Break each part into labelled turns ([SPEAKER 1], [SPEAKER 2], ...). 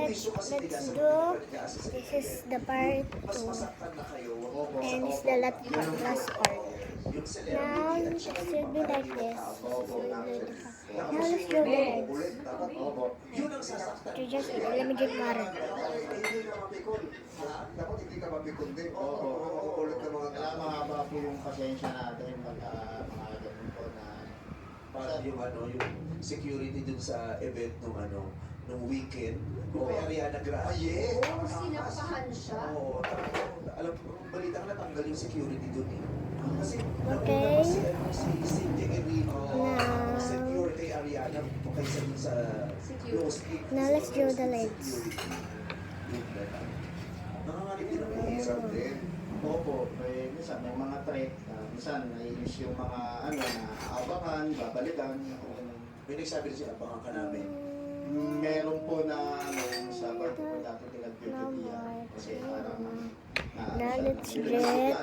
[SPEAKER 1] This is the part 2. And it's the last part. Now, it should be like this. Now, let's do the legs. To just let me get water.
[SPEAKER 2] Dapat hindi ka mapikon din. Ulit ka mga
[SPEAKER 3] kailangan mahaba po yung pasensya natin pagka mga ganun po na
[SPEAKER 4] para yung security dun sa event nung weekend. Kay Ariana Grande.
[SPEAKER 2] yes!
[SPEAKER 5] Oo, sinapahan siya.
[SPEAKER 4] Oo, alam ko, balita ka natanggal yung security dun eh. Kasi
[SPEAKER 1] Okay.
[SPEAKER 4] si Cynthia Enrico,
[SPEAKER 1] Now-
[SPEAKER 4] secure kay Ariana kaysa dun sa close.
[SPEAKER 1] Now, let's do the legs.
[SPEAKER 4] Nangangalit din ang
[SPEAKER 2] Minsan din.
[SPEAKER 3] opo, minsan may mga threat, minsan naiinis yung mga na aabangan, babalikan, ganun.
[SPEAKER 4] May nagsabi rin siya, abangan ka namin.
[SPEAKER 3] Meron po na sa party po dati pinag-video kasi parang
[SPEAKER 1] Now, let's get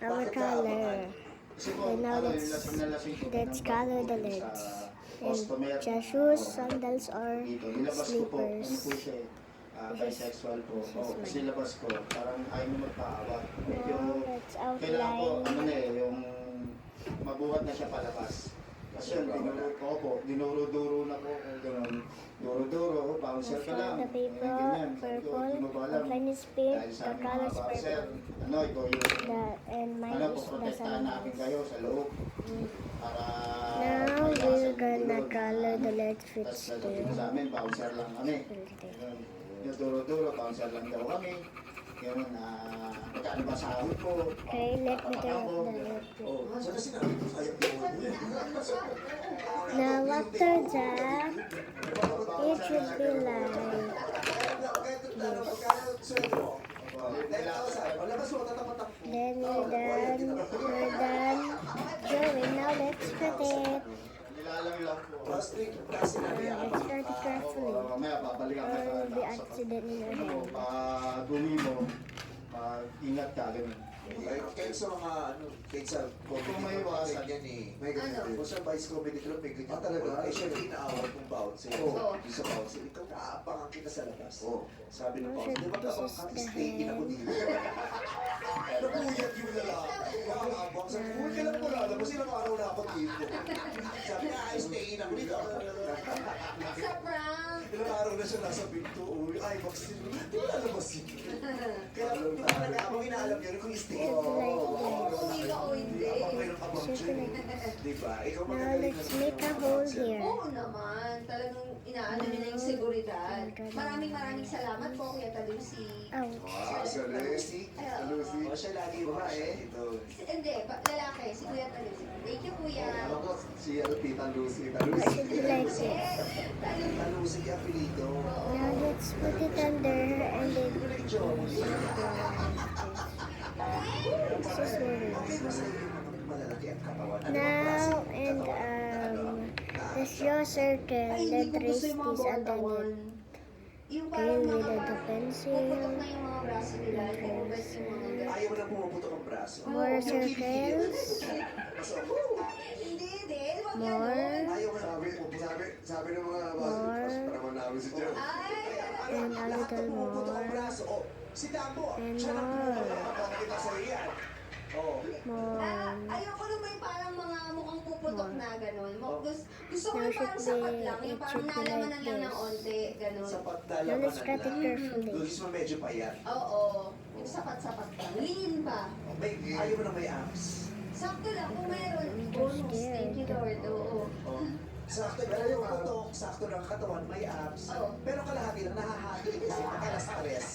[SPEAKER 1] our color.
[SPEAKER 3] kasi po,
[SPEAKER 1] Okay, now let's color the legs. And just shoes, sandals, or
[SPEAKER 3] dito, nilabas ko po, ano
[SPEAKER 1] slippers.
[SPEAKER 3] po siya bisexual po. Kasi nilabas ko, parang ayaw mo magpaawa. Medyo,
[SPEAKER 1] Now, let's
[SPEAKER 3] kailangan po,
[SPEAKER 1] outline.
[SPEAKER 3] yung mabuhat na siya palabas. Kasi yun, dinuro-duro na po, gano'n. Duro-duro, bouncer ka lang.
[SPEAKER 1] The paper,
[SPEAKER 3] Ganyan. Sabi ko,
[SPEAKER 1] purple,
[SPEAKER 3] di mo ba alam?
[SPEAKER 1] outline is pink,
[SPEAKER 3] Dahil
[SPEAKER 1] the
[SPEAKER 3] sa aming
[SPEAKER 1] color
[SPEAKER 3] mga
[SPEAKER 1] is
[SPEAKER 3] bouncer,
[SPEAKER 1] purple.
[SPEAKER 3] ito yung,
[SPEAKER 1] And mine is the
[SPEAKER 3] poprotektahan namin
[SPEAKER 1] sandals.
[SPEAKER 3] kayo sa loob. Para
[SPEAKER 1] Now, we're gonna color the legs
[SPEAKER 3] Tapos
[SPEAKER 1] fits
[SPEAKER 3] sasabihin mo
[SPEAKER 1] too.
[SPEAKER 3] sa amin, bouncer lang kami. Yung duro-duro, bouncer lang daw kami. Ganun, magkano ba sahod po?
[SPEAKER 1] Okay, let me turn off the light.
[SPEAKER 4] Oh, sana sinabi ko ayaw ko.
[SPEAKER 1] Now, after that, it should be like then we're done drawing. Now let's cut it.
[SPEAKER 3] Nilalang lang po.
[SPEAKER 1] Let's cut it carefully,
[SPEAKER 3] Mamaya, babalikan ka
[SPEAKER 1] or
[SPEAKER 3] sa
[SPEAKER 1] be accident in your hand.
[SPEAKER 3] pag gumi mo, ingat ka, ganun.
[SPEAKER 4] Kahit sa kahit sa comedy
[SPEAKER 3] Kung may
[SPEAKER 4] club,
[SPEAKER 3] iwasan.
[SPEAKER 4] ganyan eh.
[SPEAKER 2] May ganyan din.
[SPEAKER 4] Kung sa Vice Comedy Club, may ganyan.
[SPEAKER 2] Talaga?
[SPEAKER 4] Eh, siya inaawal kong bouncer.
[SPEAKER 2] Oo.
[SPEAKER 4] Yung sa bouncer, ikaw naapangan kita sa labas.
[SPEAKER 2] Oo.
[SPEAKER 4] Sabi ng
[SPEAKER 1] Oh,
[SPEAKER 4] bouncer, di ba
[SPEAKER 1] this
[SPEAKER 4] kapag
[SPEAKER 1] is
[SPEAKER 4] kang
[SPEAKER 1] the
[SPEAKER 4] stay in ako
[SPEAKER 1] hand.
[SPEAKER 4] dito? Naguyat yung lalaki. Nakakabang. Sabi ko, huwag ka lang mula. Tapos ilang araw na ako dito. Sabi niya, stay in ako dito.
[SPEAKER 5] Sa prank.
[SPEAKER 4] Ilang araw na siya nasa pinto. Uy, ay, baksin. Di ba lalabas yun? Kaya nung nag-aabang inaalam niya kung stay in.
[SPEAKER 5] Uuwi ka o hindi.
[SPEAKER 4] Abang mayroong abang dyan. Diba? Ikaw
[SPEAKER 1] Now
[SPEAKER 4] magaling
[SPEAKER 1] let's make a hole here.
[SPEAKER 5] Oo naman. Talagang inaano nila yung seguridad. Maraming salamat po, Kuya Talusi.
[SPEAKER 1] Ouch.
[SPEAKER 2] Sa Lucy. Sa Lucy.
[SPEAKER 4] O siya lagi babae. Ito.
[SPEAKER 5] Hindi, lalaki, si Kuya Talusi. Thank you, Kuya.
[SPEAKER 2] Alam ko, si Tita Lucy. Tita
[SPEAKER 1] It
[SPEAKER 2] Lucy.
[SPEAKER 1] should be like this.
[SPEAKER 4] Talusig yung apelido.
[SPEAKER 1] Now let's put it under her and then this is
[SPEAKER 4] Okay,
[SPEAKER 1] worse.
[SPEAKER 4] basta yung malalaki ang katawan.
[SPEAKER 1] Now and let's draw a circle
[SPEAKER 5] Ay,
[SPEAKER 1] then
[SPEAKER 5] hindi ko
[SPEAKER 1] trace
[SPEAKER 5] gusto yung mga
[SPEAKER 1] this
[SPEAKER 5] katawan.
[SPEAKER 1] underneath.
[SPEAKER 5] Yung
[SPEAKER 1] Okay,
[SPEAKER 5] parang
[SPEAKER 1] with
[SPEAKER 5] mga
[SPEAKER 1] the pencil.
[SPEAKER 5] puputok na yung mga braso nila. Hindi ko best yung mga ganun.
[SPEAKER 4] Ayaw mo na pumuputok ang braso.
[SPEAKER 1] More circles.
[SPEAKER 5] Hindi, din. Wag
[SPEAKER 1] More.
[SPEAKER 5] ganun.
[SPEAKER 4] Ayaw mo na
[SPEAKER 2] Sabi ng mga
[SPEAKER 1] More.
[SPEAKER 2] para naman namin si Jeff.
[SPEAKER 5] Ay,
[SPEAKER 1] And a little
[SPEAKER 4] pumuputok ang
[SPEAKER 1] more.
[SPEAKER 4] braso. Oh, si Dambo.
[SPEAKER 1] And
[SPEAKER 4] Siya na
[SPEAKER 1] more.
[SPEAKER 4] pumuputok. Kita sa iyan. Oh.
[SPEAKER 1] More.
[SPEAKER 5] ayoko naman yung parang mga mukhang puputok na gano'n. Gusto ko
[SPEAKER 1] Now
[SPEAKER 5] yung parang
[SPEAKER 1] should
[SPEAKER 5] sapat
[SPEAKER 1] be-
[SPEAKER 5] lang. Yung
[SPEAKER 1] it
[SPEAKER 5] parang
[SPEAKER 1] should be
[SPEAKER 5] nalamanan
[SPEAKER 1] like
[SPEAKER 5] lang ng
[SPEAKER 1] this.
[SPEAKER 5] onte. Gano'n.
[SPEAKER 4] Sapat
[SPEAKER 1] Now
[SPEAKER 4] dalaman
[SPEAKER 1] let's cut it carefully.
[SPEAKER 4] Gusto mo medyo payat.
[SPEAKER 5] Oo. Yung sapat-sapat lang. Lean ba?
[SPEAKER 4] May, ayaw mo na may abs.
[SPEAKER 5] Sakto lang. Kung meron.
[SPEAKER 1] Just
[SPEAKER 5] Bonus.
[SPEAKER 1] there.
[SPEAKER 5] Thank you, Lord. Oo.
[SPEAKER 4] Oh. Sakto lang yung putok, sakto lang katawan, may abs.
[SPEAKER 5] Oo.
[SPEAKER 4] Pero kalahati lang, nahahati kasi makalas-pares.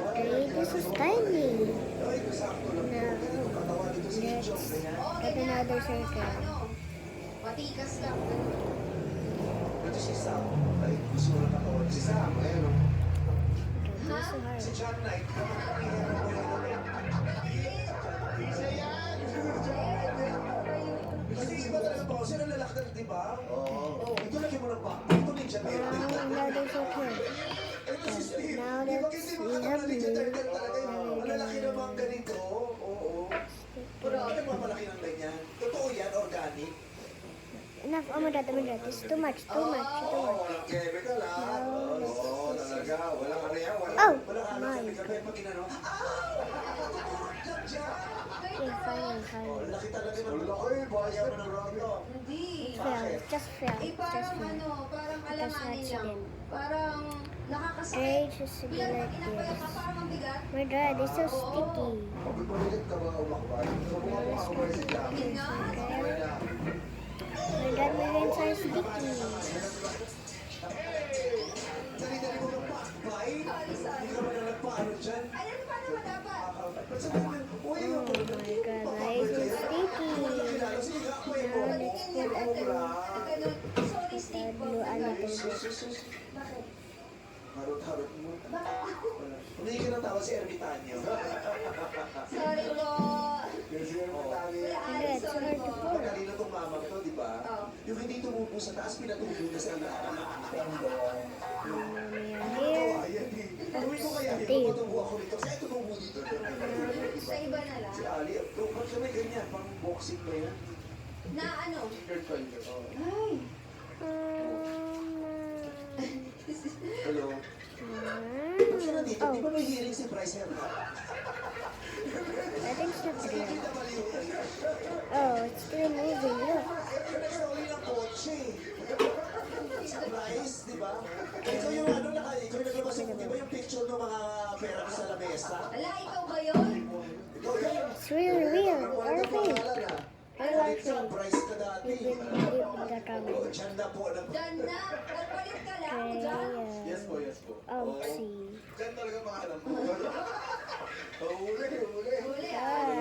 [SPEAKER 1] Okay, this is tiny.
[SPEAKER 4] Ay, sakto lang.
[SPEAKER 1] Now,
[SPEAKER 4] Ganito katawan dito si
[SPEAKER 1] let's
[SPEAKER 4] Jong. Ganyan.
[SPEAKER 5] Oo,
[SPEAKER 1] cut
[SPEAKER 5] ganyan.
[SPEAKER 1] another
[SPEAKER 5] Parang
[SPEAKER 1] circle.
[SPEAKER 5] ano, Matikas lang. Ganun.
[SPEAKER 4] Ito si Sam. Ay, gusto mo ng katawan. Si Sam, ayun. oh.
[SPEAKER 1] Okay, this is hard.
[SPEAKER 4] Si John Knight. Isa yan! Kasi iba talaga po. Sino lalaki na, di ba? Oo. Ito lagi mo ng back. Ito ninja
[SPEAKER 1] Now
[SPEAKER 4] turtle.
[SPEAKER 1] another circle.
[SPEAKER 4] Ito si Steve.
[SPEAKER 1] Now
[SPEAKER 4] Di ba
[SPEAKER 1] let's
[SPEAKER 4] kasi
[SPEAKER 1] we
[SPEAKER 4] mga
[SPEAKER 1] have
[SPEAKER 4] ninja
[SPEAKER 1] blue.
[SPEAKER 4] turtle talaga yun? Ang lalaki naman ganito. Oo. Pero ano nagmapalaki ng ganyan? Totoo yan, organic.
[SPEAKER 1] Enough. Oh my god, it's too much, too much, too much.
[SPEAKER 2] Walang chemical ha.
[SPEAKER 1] Now let's
[SPEAKER 4] walang ano yan,
[SPEAKER 1] Oh,
[SPEAKER 4] walang ano
[SPEAKER 1] my.
[SPEAKER 4] gabi pag ginano.
[SPEAKER 1] Okay, fine, fine.
[SPEAKER 4] Laki talaga ng laki, baya mo ng roto.
[SPEAKER 5] Hindi.
[SPEAKER 1] Fell, just fell,
[SPEAKER 5] Eh,
[SPEAKER 1] just
[SPEAKER 5] parang
[SPEAKER 1] fell.
[SPEAKER 5] ano, parang
[SPEAKER 1] Because
[SPEAKER 5] alanganin lang.
[SPEAKER 1] accident.
[SPEAKER 5] Parang
[SPEAKER 1] I
[SPEAKER 5] nakakasakit.
[SPEAKER 1] just be
[SPEAKER 5] Bilang
[SPEAKER 1] like
[SPEAKER 5] pag inapayak ka,
[SPEAKER 1] this.
[SPEAKER 5] parang ang bigat.
[SPEAKER 1] My dad is so sticky.
[SPEAKER 2] Pagpapalilit ka ba umakbay? So, kung ako makabay si Jackie.
[SPEAKER 5] Hindi nga.
[SPEAKER 2] Sabay na.
[SPEAKER 1] My dad, my hands are sticky.
[SPEAKER 4] Dali-dali mo ng pakbay.
[SPEAKER 5] Sorry, sorry.
[SPEAKER 4] Hindi ka ba na nagpaano dyan?
[SPEAKER 5] Ayan, paano mo dapat?
[SPEAKER 4] Ba't sabi mo, uy,
[SPEAKER 1] Oh my God, my eyes are sticky.
[SPEAKER 4] kilala, sige nga, kuya mo.
[SPEAKER 1] Now let's put a
[SPEAKER 5] Ganun. Sorry, Steve.
[SPEAKER 1] blue another
[SPEAKER 5] Bakit?
[SPEAKER 4] Harot-harot mo.
[SPEAKER 5] Bakit?
[SPEAKER 4] Hindi ka natawa si Ermitanyo.
[SPEAKER 5] Sorry po.
[SPEAKER 2] Kasi yung matali.
[SPEAKER 5] Kuya Ali, sorry po.
[SPEAKER 4] Kanina tong mama ko, di ba?
[SPEAKER 5] Oo.
[SPEAKER 4] Yung hindi tumubo sa taas, pinatubo na sa ilalim.
[SPEAKER 1] here.
[SPEAKER 4] Gawin ko kaya yun, kung matubo ako dito. Kasi tumubo dito.
[SPEAKER 5] Sa iba na lang.
[SPEAKER 4] Si Ali, ba't kami ganyan? Pang boxing ba yan?
[SPEAKER 5] Na ano?
[SPEAKER 4] Oh.
[SPEAKER 5] Ay.
[SPEAKER 4] Hello? Ba't ka nandito? Di ba may hearing si Bryce Herman?
[SPEAKER 1] I think it's not
[SPEAKER 4] Sige,
[SPEAKER 1] real.
[SPEAKER 4] kita mali yun.
[SPEAKER 1] Oh, it's still moving. Look.
[SPEAKER 4] Story ng kotse. Si Bryce, di ba? Ikaw yung ano, ikaw yung naglabas yung, di ba yung picture ng mga pera ko sa lamesa?
[SPEAKER 5] Ala, ikaw ba yun?
[SPEAKER 4] Ikaw yun.
[SPEAKER 1] It's really real.
[SPEAKER 2] Ano
[SPEAKER 1] Perfect.
[SPEAKER 2] pangalan ah?
[SPEAKER 1] I like
[SPEAKER 4] Ka,
[SPEAKER 1] it.
[SPEAKER 4] Bryce ka dati.
[SPEAKER 1] Deep in the
[SPEAKER 4] Oh,
[SPEAKER 1] comment.
[SPEAKER 4] dyan na po.
[SPEAKER 5] Diyan na. Nagpalit ka lang. Diyan.
[SPEAKER 2] Yes po, yes po.
[SPEAKER 1] Oopsie.
[SPEAKER 2] Diyan talaga pangalan mo. Huli, huli.
[SPEAKER 5] Huli ah.
[SPEAKER 1] Ah.